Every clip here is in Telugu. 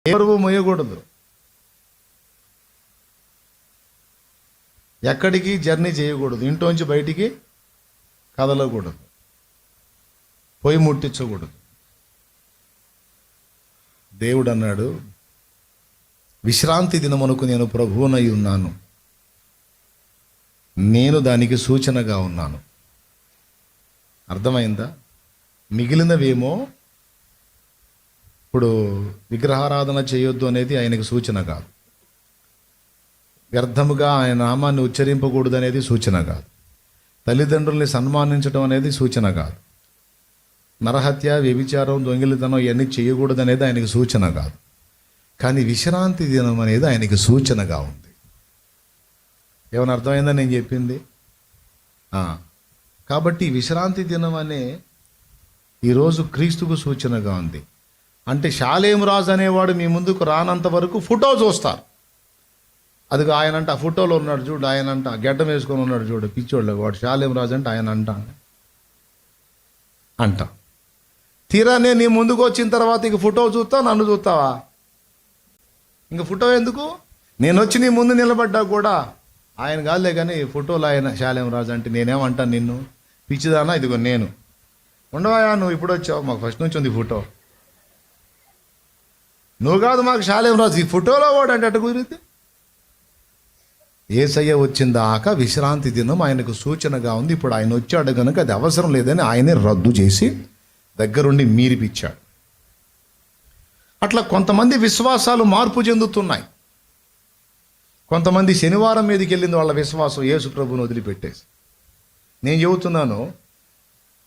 బరువు మోయకూడదు. ఎక్కడికి జర్నీ చేయకూడదు. ఇంట్లోంచి బయటికి కదలకూడదు. పొయ్యి ముట్టించకూడదు. దేవుడు అన్నాడు, విశ్రాంతి దినమునకు నేను ప్రభువునై ఉన్నాను, నేను దానికి సూచనగా ఉన్నాను. అర్థమైందా? మిగిలినవేమో, ఇప్పుడు విగ్రహారాధన చేయొద్దు అనేది ఆయనకు సూచన కాదు, వ్యర్థముగా ఆయన నామాన్ని ఉచ్చరింపకూడదు అనేది సూచన కాదు, తల్లిదండ్రుల్ని సన్మానించడం అనేది సూచన కాదు, నరహత్య, వ్యభిచారం, దొంగిలితనం ఇవన్నీ చేయకూడదు అనేది ఆయనకు సూచన కాదు. కానీ విశ్రాంతి దినం అనేది ఆయనకి సూచనగా ఉంది. ఏమైనా అర్థమైందా నేను చెప్పింది? కాబట్టి విశ్రాంతి దినం అనే ఈరోజు క్రీస్తుకు సూచనగా ఉంది. అంటే షాలేము రాజు అనేవాడు మీ ముందుకు రానంత వరకు ఫోటో చూస్తారు. అది ఆయనంట ఆ ఫోటోలో ఉన్నాడు చూడు, ఆయనంట గెడ్డం వేసుకొని ఉన్నాడు చూడు, పిచ్చోళ్ళు, వాడు షాలేము రాజు అంటే ఆయన అంట. తీరానే నీ ముందుకు వచ్చిన తర్వాత ఇక ఫోటో చూస్తావు, నన్ను చూస్తావా? ఇంక ఫోటో ఎందుకు? నేను వచ్చి నీ ముందు నిలబడ్డా కూడా ఆయన కాదులే, కానీ ఫోటోలో ఆయన షాలేము రాజు అంటే నేనేమంటాను, నిన్ను పిచ్చిదానా, ఇదిగో నేను ఉండవా, నువ్వు ఇప్పుడు వచ్చావు, మాకు ఫస్ట్ నుంచి ఉంది ఫోటో, నువ్వు కాదు మాకు షాలేము రాజు, ఈ ఫోటోలో వాడు అంటే అటు కుదిరితే. యేసయ్య వచ్చిందాక విశ్రాంతి దినం ఆయనకు సూచనగా ఉంది. ఇప్పుడు ఆయన వచ్చాడు కనుక అది అవసరం లేదని ఆయనే రద్దు చేసి దగ్గరుండి మీరిపిచ్చాడు. అట్లా కొంతమంది విశ్వాసాలు మార్పు చెందుతున్నాయి. కొంతమంది శనివారం మీదకి వెళ్ళింది వాళ్ళ విశ్వాసం, యేసు ప్రభువుని వదిలిపెట్టేసి. నేను చెబుతున్నాను,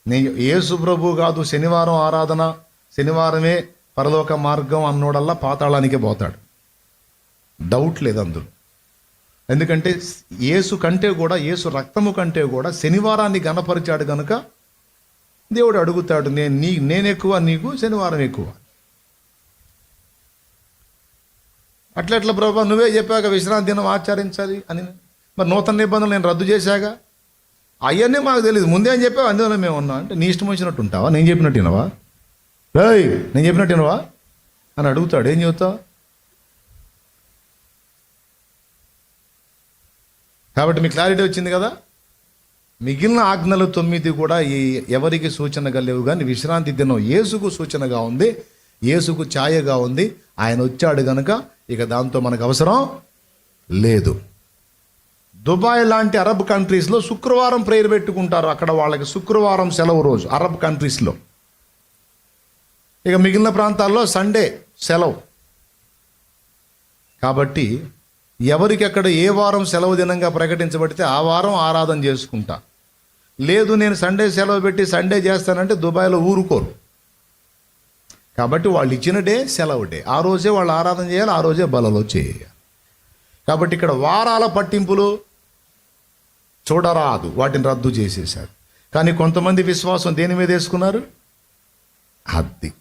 నేను యేసు ప్రభు కాదు, శనివారం ఆరాధన, శనివారమే పరలోక మార్గం అన్నోడల్లా పాతాళానికే పోతాడు, డౌట్ లేదు అందులో. ఎందుకంటే యేసు కంటే కూడా, యేసు రక్తము కంటే కూడా శనివారాన్ని గణపరిచాడు కనుక దేవుడు అడుగుతాడు, నేను ఎక్కువ, నీకు శనివారం ఎక్కువ. అట్లా ప్రభా నువ్వే చెప్పాక విశ్రాంతి దినం ఆచరించాలి అని, మరి నూతన నిబంధనలు నేను రద్దు చేశాగా, అవన్నీ మాకు తెలియదు, ముందే అని చెప్పావు, అందువల్ల మేము ఉన్నాం అంటే నీ ఇష్టం వచ్చినట్టు ఉంటావా, నేను చెప్పినట్టు వినవా, నేను చెప్పినట్టు వినవా అని అడుగుతాడు. ఏం చెబుతావు? కాబట్టి మీకు క్లారిటీ వచ్చింది కదా. మిగిలిన ఆజ్ఞలు 9 కూడా ఎవరికి సూచనగా లేవు, కానీ విశ్రాంతి దినం యేసుకు సూచనగా ఉంది, యేసుకు ఛాయగా ఉంది. ఆయన వచ్చాడు కనుక ఇక దాంతో మనకు అవసరం లేదు. దుబాయ్ లాంటి అరబ్ కంట్రీస్లో శుక్రవారం ప్రేయర్ పెట్టుకుంటారు. అక్కడ వాళ్ళకి శుక్రవారం సెలవు రోజు అరబ్ కంట్రీస్లో. ఇక మిగిలిన ప్రాంతాల్లో సండే సెలవు. కాబట్టి ఎవరికి అక్కడ ఏ వారం సెలవు దినంగా ప్రకటించబడితే ఆ వారం ఆరాధన చేసుకుంటా. లేదు నేను సండే సెలవు పెట్టి సండే చేస్తానంటే దుబాయ్లో ఊరుకోరు. కాబట్టి వాళ్ళు ఇచ్చిన డే సెలవు డే, ఆ రోజే వాళ్ళు ఆరాధన చేయాలి, ఆ రోజే బలలో చేయాలి. కాబట్టి ఇక్కడ వారాల పట్టింపులు చూడరాదు, వాటిని రద్దు చేసేశారు. కానీ కొంతమంది విశ్వాసం దేని మీద వేసుకున్నారు? అది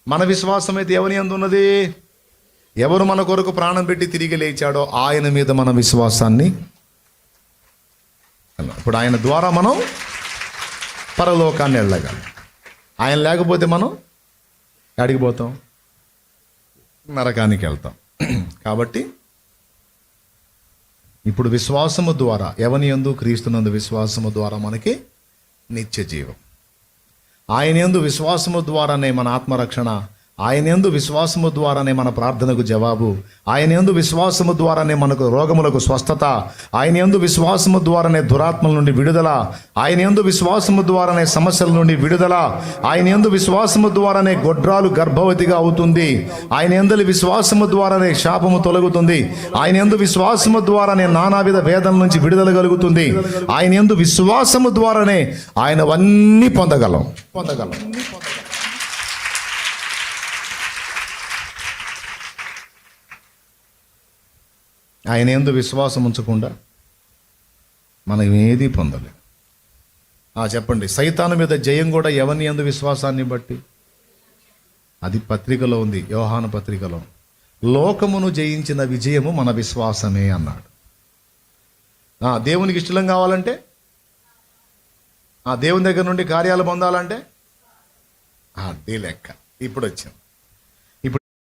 మన విశ్వాసం అయితే ఎవరి యందు ఉన్నది? ఎవరు మన కొరకు ప్రాణం పెట్టి తిరిగి లేచాడో ఆయన మీద మన విశ్వాసాన్ని. ఇప్పుడు ఆయన ద్వారా మనం పరలోకాన్ని వెళ్ళగలం. ఆయన లేకపోతే మనం ఎక్కడికి పోతాం? నరకానికి వెళ్తాం. కాబట్టి ఇప్పుడు విశ్వాసము ద్వారా, ఎవని యందు? క్రీస్తునందు విశ్వాసము ద్వారా మనకి నిత్య జీవం. ఆయన యందు విశ్వాసము ద్వారానే మన ఆత్మరక్షణ, ఆయన యందు విశ్వాసము ద్వారానే మన ప్రార్థనకు జవాబు, ఆయన యందు విశ్వాసము ద్వారానే మనకు రోగములకు స్వస్థత, ఆయన యందు విశ్వాసము ద్వారానే దురాత్మల నుండి విడుదల, ఆయన యందు విశ్వాసము ద్వారానే సమస్యల నుండి విడుదల, ఆయన యందు విశ్వాసము ద్వారానే గొడ్రాలు గర్భవతిగా అవుతుంది, ఆయన యందు విశ్వాసము ద్వారానే శాపము తొలగుతుంది, ఆయన యందు విశ్వాసము ద్వారానే నానావిధ వేదన నుంచి విడుదల కలుగుతుంది, ఆయన యందు విశ్వాసము ద్వారానే ఆయనవన్నీ పొందగలం. ఆయన యందు విశ్వాసం ఉంచకుండా మనం ఏది పొందలేం. చెప్పండి, సైతాను మీద జయం కూడా ఎవరిని యందు విశ్వాసాన్ని బట్టి? అది పత్రికలో ఉంది, యోహాను పత్రికలో. లోకమును జయించిన విజయము మన విశ్వాసమే అన్నాడు. దేవునికి ఇష్టం కావాలంటే, దేవుని దగ్గర నుండి కార్యాలు పొందాలంటే అది లెక్క. ఇప్పుడు వచ్చాం.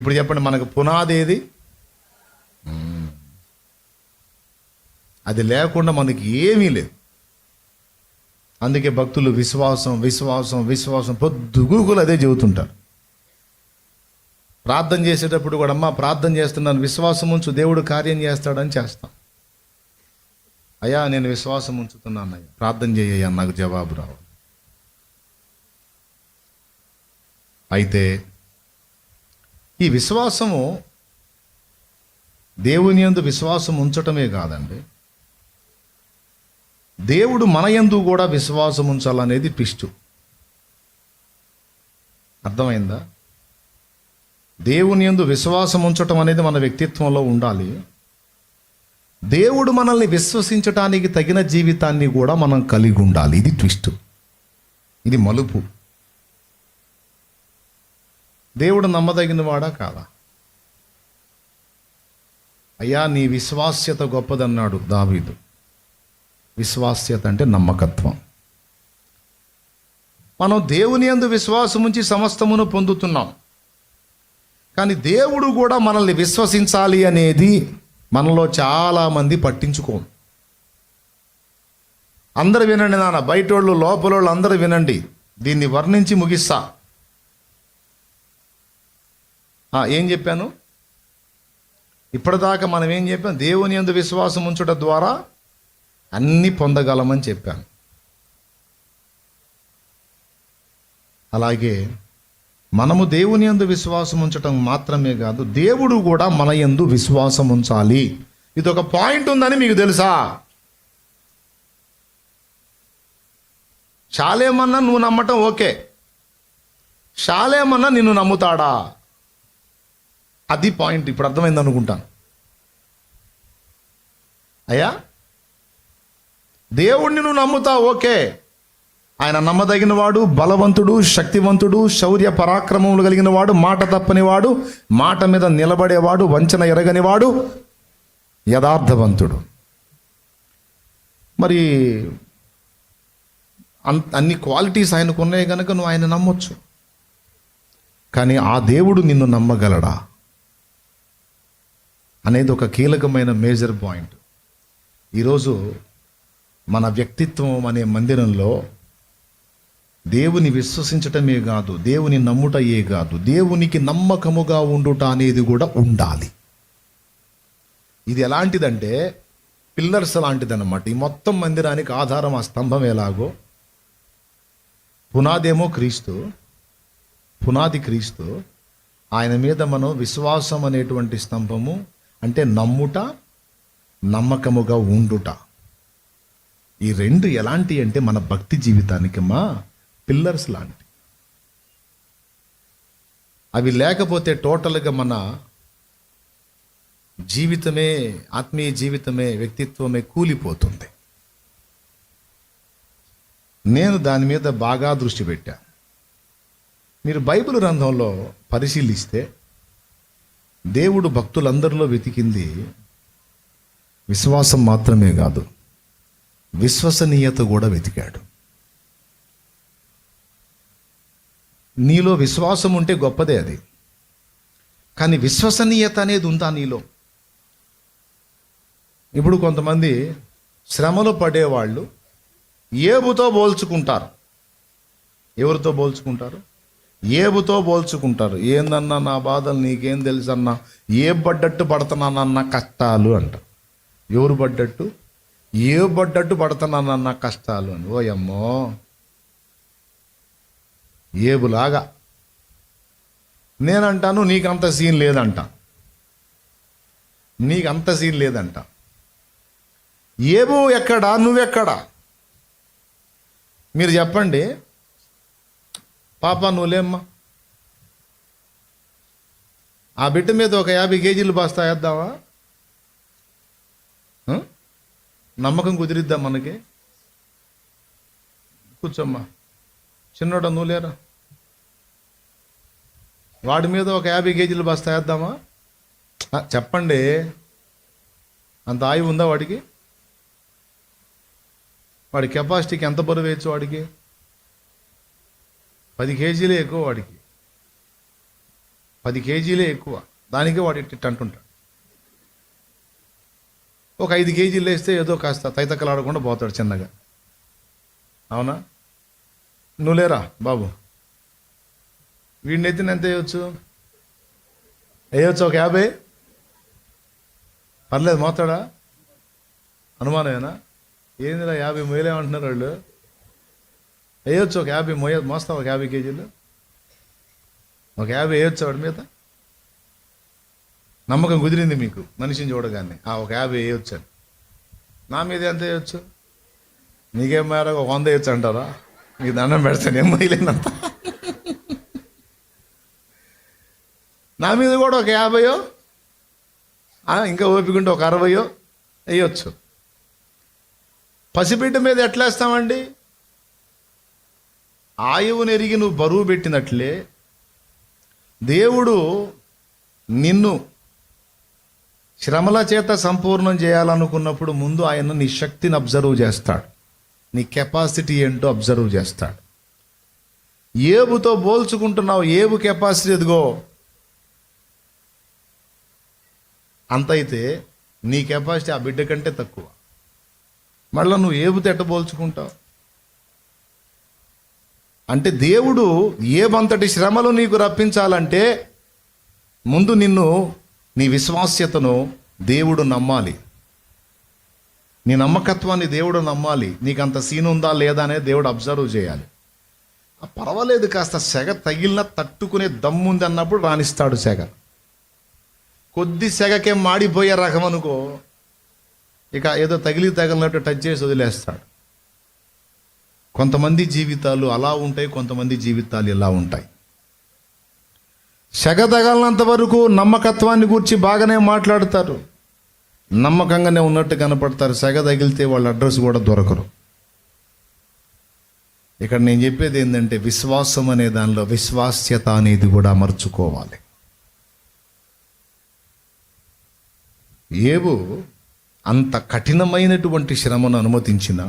ఇప్పుడు చెప్పండి, మనకు పునాది ఏది? అది లేకుండా మనకి ఏమీ లేదు. అందుకే భక్తులు విశ్వాసం విశ్వాసం విశ్వాసం పొద్దుగూకులు అదే చెబుతుంటారు. ప్రార్థన చేసేటప్పుడు కూడా, అమ్మ ప్రార్థన చేస్తున్నాను, విశ్వాసం ఉంచు, దేవుడు కార్యం చేస్తాడని చేస్తాం. అయ్యా నేను విశ్వాసం ఉంచుతున్నాను, అయ్యా ప్రార్థన చేయ్యా, నాకు జవాబు రావు. అయితే ఈ విశ్వాసము దేవుని యందు విశ్వాసం ఉంచటమే కాదండి, దేవుడు మన యందు కూడా విశ్వాసం ఉంచాలనేది ట్విస్ట్. అర్థమైందా? దేవుని యందు విశ్వాసం ఉంచటం అనేది మన వ్యక్తిత్వంలో ఉండాలి. దేవుడు మనల్ని విశ్వసించటానికి తగిన జీవితాన్ని కూడా మనం కలిగి ఉండాలి. ఇది ట్విస్ట్, ఇది మలుపు. దేవుడు నమ్మదగిన వాడా కాదా? అయ్యా నీ విశ్వాస్యత గొప్పదన్నాడు దావీదు. విశ్వాస్యత అంటే నమ్మకత్వం. మనం దేవుని యందు విశ్వాసం ఉంచి సమస్తమును పొందుతున్నాం. కానీ దేవుడు కూడా మనల్ని విశ్వసించాలి అనేది మనలో చాలామంది పట్టించుకోము. అందరూ వినండి నాన్న, బయటోళ్ళు లోపలోళ్ళు అందరూ వినండి, దీన్ని వర్ణించి ముగిస్తా. ఏం చెప్పాను ఇప్పటిదాకా? మనం ఏం చెప్పాం? దేవుని యందు విశ్వాసం ఉంచుట ద్వారా అన్నీ పొందగలమని చెప్పాను. అలాగే మనము దేవుని యందు విశ్వాసం ఉంచటం మాత్రమే కాదు, దేవుడు కూడా మన యందు విశ్వాసం ఉంచాలి. ఇది ఒక పాయింట్ ఉందని మీకు తెలుసా? షాలేమన్నా నువ్వు నమ్మటం ఓకే, షాలేమన్నా నిన్ను నమ్ముతాడా? అది పాయింట్. ఇప్పుడు అర్థమైంది అనుకుంటాను. అయ్యా దేవుణ్ణి నువ్వు నమ్ముతావు, ఓకే, ఆయన నమ్మదగిన వాడు, బలవంతుడు, శక్తివంతుడు, శౌర్య పరాక్రమములు కలిగిన వాడు, మాట తప్పనివాడు, మాట మీద నిలబడేవాడు, వంచన ఎరగనివాడు, యథార్థవంతుడు. మరి అన్ని క్వాలిటీస్ ఆయనకు ఉన్నాయి కనుక నువ్వు ఆయన నమ్మొచ్చు. కానీ ఆ దేవుడు నిన్ను నమ్మగలడా అనేది ఒక కీలకమైన మేజర్ పాయింట్. ఈరోజు మన వ్యక్తిత్వం అనే మందిరంలో దేవుని విశ్వసించటమే కాదు, దేవుని నమ్ముటయే కాదు, దేవునికి నమ్మకముగా ఉండుట అనేది కూడా ఉండాలి. ఇది ఎలాంటిదంటే పిల్లర్స్ లాంటిదన్నమాట. ఈ మొత్తం మందిరానికి ఆధారం ఆ స్తంభం ఎలాగో, పునాదేమో క్రీస్తు, పునాది క్రీస్తు, ఆయన మీద మనం విశ్వాసం అనేటువంటి స్తంభము, అంటే నమ్ముట, నమ్మకముగా ఉండుట. ఈ రెండు ఎలాంటి అంటే మన భక్తి జీవితానికి పిల్లర్స్ లాంటి. అవి లేకపోతే టోటల్గా మన జీవితమే, ఆత్మీయ జీవితమే, వ్యక్తిత్వమే కూలిపోతుంది. నేను దాని మీద బాగా దృష్టి పెట్టా. మీరు బైబిల్ గ్రంథంలో పరిశీలిస్తే దేవుడు భక్తులందరిలో వెతికింది విశ్వాసం మాత్రమే కాదు, విశ్వసనీయత కూడా వెతికాడు. నీలో విశ్వాసం ఉంటే గొప్పదే అది, కానీ విశ్వసనీయత అనేది ఉందా నీలో? ఇప్పుడు కొంతమంది శ్రమలో పడేవాళ్ళు ఏబుతో పోల్చుకుంటారు. ఎవరితో పోల్చుకుంటారు? ఏబుతో పోల్చుకుంటారు. ఏందన్నా నా బాధలు నీకేం తెలుసన్నా, ఏ పడ్డట్టు పడుతున్నానన్న కష్టాలు అంట. ఎవరు పడ్డట్టు? ఏ పడ్డట్టు పడుతున్నానన్న కష్టాలు అని. ఓయమ్మో, ఏబులాగా. నేనంటాను నీకంత సీన్ లేదంట, నీకంత సీన్ లేదంట. ఏబు ఎక్కడా, నువ్వెక్కడా? మీరు చెప్పండి. పాప నువ్వులేమ్మా, ఆ బిడ్డ మీద ఒక 50 కేజీలు బస్తా వేద్దామా? నమ్మకం కుదిరిద్దాం మనకి? కూర్చోమ్మా. చిన్నోడ నువ్వులేరా, వాడి మీద ఒక 50 కేజీలు బస్తా వేద్దామా? చెప్పండి, అంత ఆయువు ఉందా వాడికి? వాడి కెపాసిటీకి ఎంత బరువు వేయచ్చు? వాడికి 10 కేజీలే ఎక్కువ. వాడికి 10 కేజీలే ఎక్కువ, దానికే వాడు ఇట్టి అంటుంటాడు. ఒక 5 కేజీలు వేస్తే ఏదో కాస్త తైతక్కలాడకుండా పోతాడు చిన్నగా. అవునా? నువ్వు లేరా బాబు, వీడిని ఎత్తిన ఎంత వేయచ్చు? ఒక 50? పర్లేదు, మోతాడా? అనుమానమేనా? ఏందిరా 50 మొయ్యలేమంటున్నారు వాళ్ళు? వేయొచ్చు ఒక 50 మోస్తావు, ఒక 50 కేజీలు, ఒక 50 వేయొచ్చు వాడి మీద. నమ్మకం కుదిరింది మీకు మనిషిని చూడగానే, ఒక 50 వేయొచ్చు అని. నా మీద ఎంత వేయొచ్చు? నీకేం మేర ఒక 100 వేయొచ్చు అంటారా? నీకు దండం పెడతాను, ఏం మొయ్యలేనంత. నా మీద కూడా ఒక 50, ఇంకా ఓపికంటే ఒక 60 వేయొచ్చు. పసిబిడ్డ మీద ఎట్లా వేస్తామండి? ఆయువుని ఎరిగి నువ్వు బరువు పెట్టినట్లే దేవుడు నిన్ను శ్రమల చేత సంపూర్ణం చేయాలనుకున్నప్పుడు ముందు ఆయన నీ శక్తిని అబ్జర్వ్ చేస్తాడు, నీ కెపాసిటీ ఏంటో అబ్జర్వ్ చేస్తాడు. ఏబుతో పోల్చుకుంటున్నావు, ఏబు కెపాసిటీ ఎదిగో అంత అయితే నీ కెపాసిటీ ఆ బిడ్డ కంటే తక్కువ. మళ్ళీ నువ్వు ఏబుతో ఎట్ట పోల్చుకుంటావు? అంటే దేవుడు ఏబంతటి శ్రమలు నీకు రప్పించాలంటే ముందు నిన్ను, నీ విశ్వాస్యతను దేవుడు నమ్మాలి, నీ నమ్మకత్వాన్ని దేవుడు నమ్మాలి. నీకు అంత సీన్ ఉందా లేదా అనేది దేవుడు అబ్జర్వ్ చేయాలి. పర్వాలేదు, కాస్త సెగ తగిలిన తట్టుకునే దమ్ముంది అన్నప్పుడు రాణిస్తాడు సెగ. కొద్ది సెగకే మాడిపోయే రకం అనుకో, ఇక ఏదో తగిలినట్టు టచ్ చేసి వదిలేస్తాడు. కొంతమంది జీవితాలు అలా ఉంటాయి, కొంతమంది జీవితాలు ఇలా ఉంటాయి. సెగ తగలనంత వరకు నమ్మకత్వాన్ని గురించి బాగానే మాట్లాడతారు, నమ్మకంగానే ఉన్నట్టు కనపడతారు. సెగ తగిలితే వాళ్ళ అడ్రస్ కూడా దొరకరు. ఇక్కడ నేను చెప్పేది ఏంటంటే, విశ్వాసం అనే దానిలో విశ్వాస్యత అనేది కూడా అమర్చుకోవాలి. ఏబు అంత కఠినమైనటువంటి శ్రమను అనుమతించిన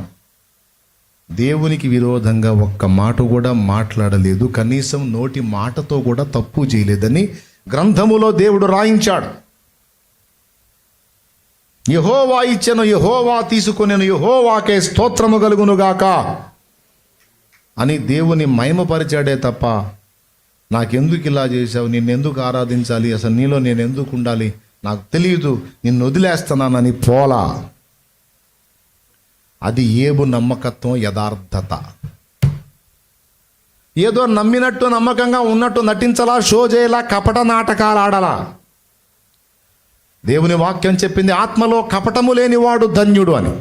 దేవునికి విరోధంగా ఒక్క మాట కూడా మాట్లాడలేదు, కనీసం నోటి మాటతో కూడా తప్పు చేయలేదని గ్రంథములో దేవుడు రాయించాడు. యెహోవా ఇచ్చెను, యెహోవా తీసుకొనెను, యెహోవాకే స్తోత్రము కలుగునుగాక అని దేవుని మహిమపరిచాడే తప్ప, నాకెందుకు ఇలా చేశావు, నిన్నెందుకు ఆరాధించాలి, అసలు నీలో నేను ఎందుకు ఉండాలి, నాకు తెలియదు, నిన్ను వదిలేస్తున్నానని పోలా. అది ఏబు నమ్మకత్వం, యథార్థత. ఏదో నమ్మినట్టు నమ్మకంగా ఉన్నట్టు నటించలా, షో చేయలా, కపట నాటకాలు ఆడలా. దేవుని వాక్యం చెప్పింది ఆత్మలో కపటము లేనివాడు ధన్యుడు అని.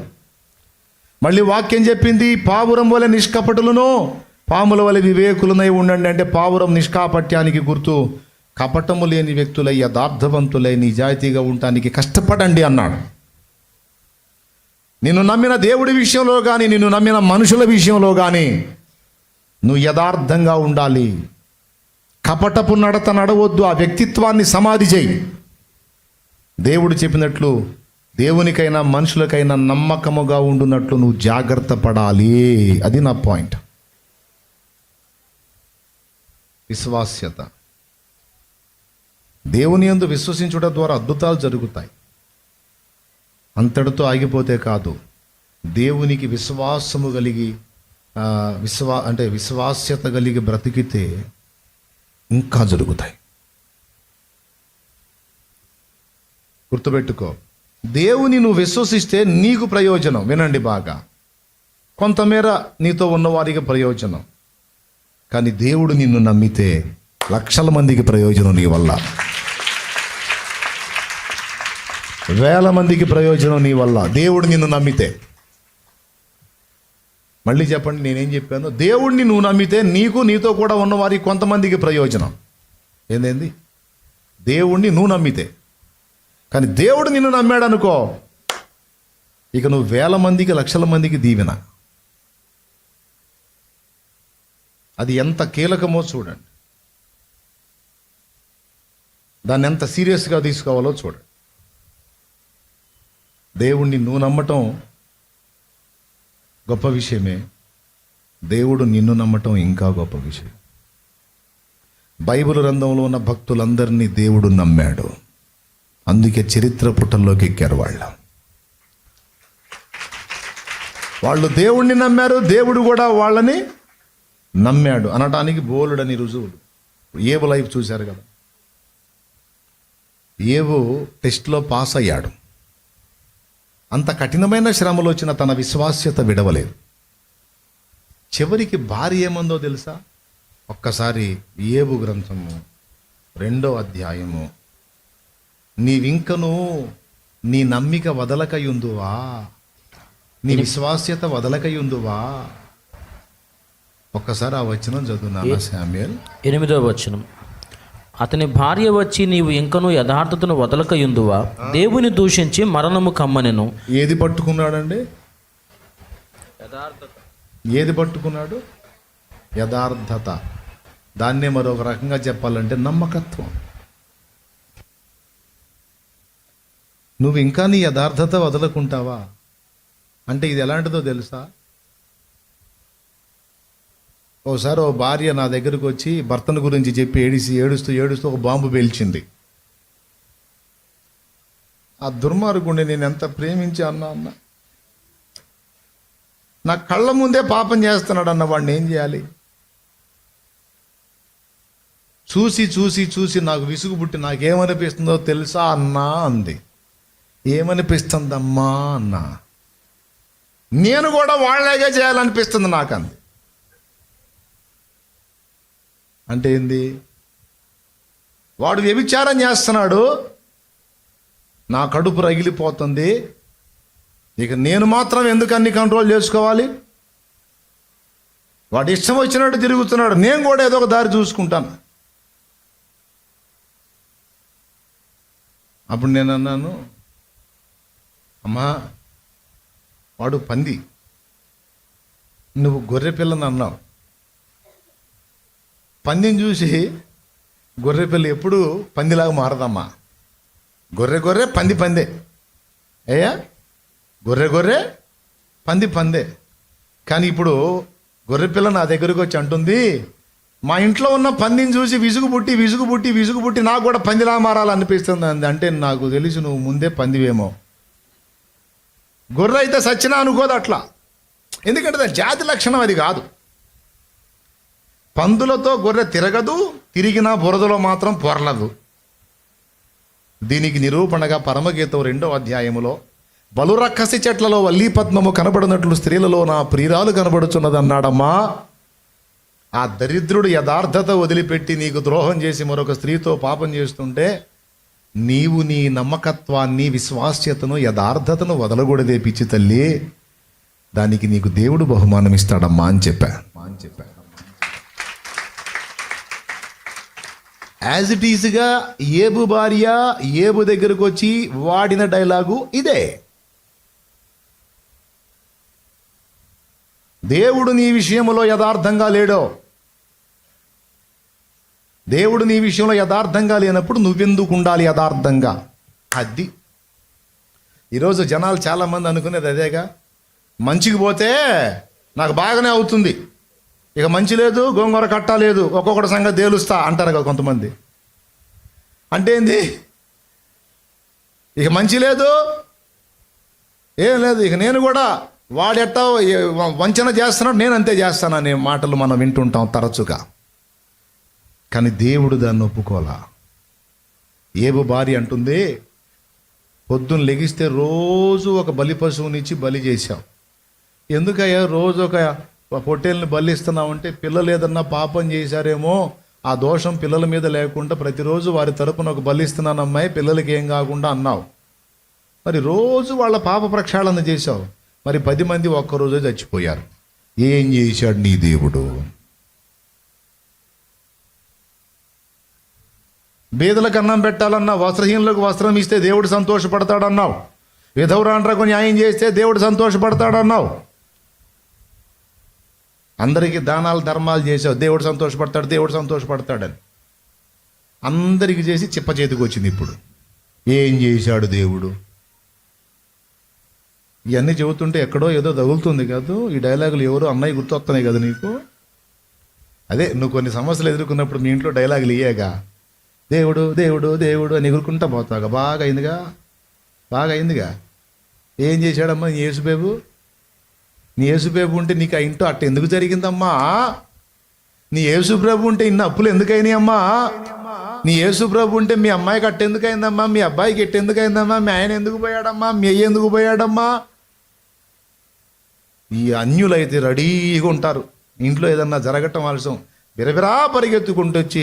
మళ్ళీ వాక్యం చెప్పింది పావురం వలె నిష్కపటులను పాముల వలె వివేకులనై ఉండండి. అంటే పావురం నిష్కాపట్యానికి గుర్తు. కపటము లేని వ్యక్తులై, యథార్థవంతులై, నిజాయితీగా ఉండటానికి కష్టపడండి అన్నాడు. నిన్ను నమ్మిన దేవుడి విషయంలో కానీ, నిన్ను నమ్మిన మనుషుల విషయంలో కానీ నువ్వు యథార్థంగా ఉండాలి. కపటపు నడత నడవద్దు. ఆ వ్యక్తిత్వాన్ని సమాధి చేయి. దేవుడు చెప్పినట్లు దేవునికైనా మనుషులకైనా నమ్మకముగా ఉండున్నట్లు నువ్వు జాగ్రత్త పడాలి. అది నా పాయింట్. విశ్వాస్యత. దేవుని యందు విశ్వసించుట ద్వారా అద్భుతాలు జరుగుతాయి. అంతటితో కాదు, దేవునికి విశ్వాసము కలిగి విశ్వాస్యత కలిగి బ్రతికితే ఇంకా జరుగుతాయి. గుర్తుపెట్టుకో, దేవుని నువ్వు విశ్వసిస్తే నీకు ప్రయోజనం. వినండి బాగా, కొంతమేర నీతో ఉన్నవారికి ప్రయోజనం. కానీ దేవుడు నిన్ను నమ్మితే లక్షల మందికి ప్రయోజనం నీ వల్ల, వేల మందికి ప్రయోజనం నీ వల్ల. దేవుడు నిన్ను నమ్మితే, మళ్ళీ చెప్పండి నేనేం చెప్పాను, దేవుడిని నువ్వు నమ్మితే నీకు, నీతో కూడా ఉన్నవారికి కొంతమందికి ప్రయోజనం. ఏందేంది? దేవుణ్ణి నువ్వు నమ్మితే. కానీ దేవుడు నిన్ను నమ్మాడు అనుకో, ఇక నువ్వు వేల మందికి, లక్షల మందికి దీవెన. అది ఎంత కీలకమో చూడండి, దాన్ని ఎంత సీరియస్గా తీసుకోవాలో చూడండి. దేవుణ్ణి నువ్వు నమ్మటం గొప్ప విషయమే, దేవుడు నిన్ను నమ్మటం ఇంకా గొప్ప విషయం. బైబిల్ గ్రంథంలో ఉన్న భక్తులందరినీ దేవుడు నమ్మాడు. అందుకే చరిత్ర పుటల్లోకి ఎక్కారు వాళ్ళు దేవుణ్ణి నమ్మారు, దేవుడు కూడా వాళ్ళని నమ్మాడు అనటానికి బోలుడని రుజువులు. ఏబు లైఫ్ చూశారు కదా. ఏబు టెస్ట్లో పాస్ అయ్యాడు. అంత కఠినమైన శ్రమలు వచ్చిన తన విశ్వాస్యత విడవలేదు. చివరికి భార్య ఏమందో తెలుసా? ఒక్కసారి ఏబు గ్రంథము 2వ అధ్యాయము, నీవింకను నీ నమ్మిక వదలకయుందువా, నీ విశ్వాస్యత వదలకయుందువా. ఒక్కసారి ఆ వచనం చదువునా శామ్యూయల్. 8వ వచనం, అతని భార్య వచ్చి నీవు ఇంకను యథార్థతను వదలకయుందువా, దేవుని దూషించి మరణము కమ్మనెను. ఏది పట్టుకున్నాడండి? ఏది పట్టుకున్నాడు? యథార్థత. దాన్నే మరొక రకంగా చెప్పాలంటే నమ్మకత్వం. నువ్వు ఇంకా నీ యథార్థత వదలకుంటావా అంటే ఇది ఎలాంటిదో తెలుసా? ఓసారి ఓ భార్య నా దగ్గరకు వచ్చి భర్తను గురించి చెప్పి ఏడుస్తూ ఒక బాంబు పేల్చింది. ఆ దుర్మార్గుడిని నేను ఎంత ప్రేమించి అన్నా నా కళ్ళ ముందే పాపం చేస్తున్నాడు అన్న వాడిని ఏం చేయాలి? చూసి నాకు విసుగు పుట్టి నాకేమనిపిస్తుందో తెలుసా అన్నా అంది. ఏమనిపిస్తుందమ్మా అన్నా. నేను కూడా వాళ్ళలాగే చేయాలనిపిస్తుంది నాకు అంది. అంటే ఏంది? వాడు వ్యభిచారం చేస్తున్నాడు, నా కడుపు రగిలిపోతుంది, ఇక నేను మాత్రం ఎందుకు అన్ని కంట్రోల్ చేసుకోవాలి? వాడు ఇష్టం వచ్చినట్టు తిరుగుతున్నాడు, నేను కూడా ఏదో ఒక దారి చూసుకుంటాను. అప్పుడు నేను అన్నాను, అమ్మా వాడు పంది, నువ్వు గొర్రె పిల్లని అన్నావు. పందిని చూసి గొర్రె పిల్ల ఎప్పుడు పందిలాగా మారదమ్మా. గొర్రె పందే అయ్యా, గొర్రె పందే. కానీ ఇప్పుడు గొర్రెపిల్ల నా దగ్గరకు వచ్చి అంటుంది, మా ఇంట్లో ఉన్న పందిని చూసి విసుగు పుట్టి నాకు కూడా పందిలా మారాలనిపిస్తుంది అంది. అంటే నాకు తెలిసి నువ్వు ముందే పందివేమో. గొర్రె అయితే సచ్చినా అనుకోదు అట్లా, ఎందుకంటే దాని జాతి లక్షణం అది కాదు. పందులతో గొర్రె తిరగదు, తిరిగినా బురదలో మాత్రం పొరలదు. దీనికి నిరూపణగా పరమగీతం 2వ అధ్యాయములో, బలురక్కసి చెట్లలో వల్లీ పద్మము కనబడినట్లు స్త్రీలలో నా ప్రియురాలు కనబడుచున్నదన్నాడమ్మా. ఆ దరిద్రుడు యథార్థత వదిలిపెట్టి నీకు ద్రోహం చేసి మరొక స్త్రీతో పాపం చేస్తుంటే నీవు నీ నమ్మకత్వాన్ని, విశ్వాస్యతను, యథార్థతను వదలకూడదే పిచ్చి తల్లి. దానికి నీకు దేవుడు బహుమానం ఇస్తాడమ్మా అని చెప్పా. యాజ్ ఇట్ ఈజ్గా ఏబు భార్య ఏబు దగ్గరకు వచ్చి వాడిన డైలాగు ఇదే. దేవుడు నీ విషయంలో యథార్థంగా లేడో, దేవుడు నీ విషయంలో యథార్థంగా లేనప్పుడు నువ్వెందుకు ఉండాలి యథార్థంగా? అది ఈరోజు జనాలు చాలామంది అనుకునేది అదేగా. మంచికి పోతే నాకు బాగానే అవుతుంది, ఇక మంచి లేదు, గోంగూర కట్ట లేదు, ఒక్కొక్కటి సంగతి తేలుస్తా అంటారు కదా కొంతమంది. అంటే ఏంది? ఇక మంచి లేదు, ఏం లేదు, ఇక నేను కూడా వాడెట్టా వంచన చేస్తున్నాడు, నేను అంతే చేస్తాననే మాటలు మనం వింటుంటాం తరచుగా. కానీ దేవుడు దాన్ని ఒప్పుకోలా. ఏబు భార్య అంటుంది, పొద్దున్న లెగిస్తే రోజు ఒక బలి పశువునిచ్చి బలి చేశావు, ఎందుకయ్యా రోజు ఒక పొట్టేల్ని బలిస్తున్నావు అంటే, పిల్లలు ఏదన్నా పాపం చేశారేమో, ఆ దోషం పిల్లల మీద లేకుండా ప్రతిరోజు వారి తరపున ఒక బలిస్తున్నాను అమ్మాయి, పిల్లలకి ఏం కాకుండా అన్నావు. మరి రోజు వాళ్ళ పాప ప్రక్షాళన చేశావు, మరి 10 మంది ఒక్కరోజే చచ్చిపోయారు. ఏం చేశాడు నీ దేవుడు? బీదలకు అన్నం పెట్టాలన్నావు, వస్త్రహీనులకు వస్త్రం ఇస్తే దేవుడు సంతోషపడతాడన్నావు, విధవరాండ్రకు న్యాయం చేస్తే దేవుడు సంతోషపడతాడన్నావు, అందరికీ దానాలు ధర్మాలు చేసావు, దేవుడు సంతోషపడతాడని అందరికి చేసి చిప్ప చేతికి వచ్చింది. ఇప్పుడు ఏం చేశాడు దేవుడు? ఇవన్నీ చెబుతుంటే ఎక్కడో ఏదో తగులుతుంది కాదు. ఈ డైలాగులు ఎవరో అన్నయ్య గుర్తొస్తున్నాయి కదా నీకు. అదే నువ్వు కొన్ని సమస్యలు ఎదుర్కొన్నప్పుడు మీ ఇంట్లో డైలాగులు ఇయ్యేగా, దేవుడు దేవుడు దేవుడు అని ఎగురుకుంటా పోతావుగా. బాగా అయిందిగా. ఏం చేశాడమ్మా నీ యేసుబాబు? నీ యేసుబాబు ఉంటే నీకు ఆ ఇంట్లో అట్ట ఎందుకు జరిగిందమ్మా? నీ యేసుప్రభు ఉంటే ఇన్ని అప్పులు ఎందుకైనాయి అమ్మా? నీ యేసుప్రభు ఉంటే మీ అమ్మాయికి అట్టెందుకు అయిందమ్మా? మీ అబ్బాయికి ఎట్టెందుకు అయిందమ్మా? మీ ఆయన ఎందుకు పోయాడమ్మా? మీ అయ్య ఎందుకు పోయాడమ్మా? ఈ అన్యులైతే రెడీగా ఉంటారు. ఇంట్లో ఏదన్నా జరగటం ఆలస్యం బిరబిరా పరిగెత్తుకుంటూ వచ్చి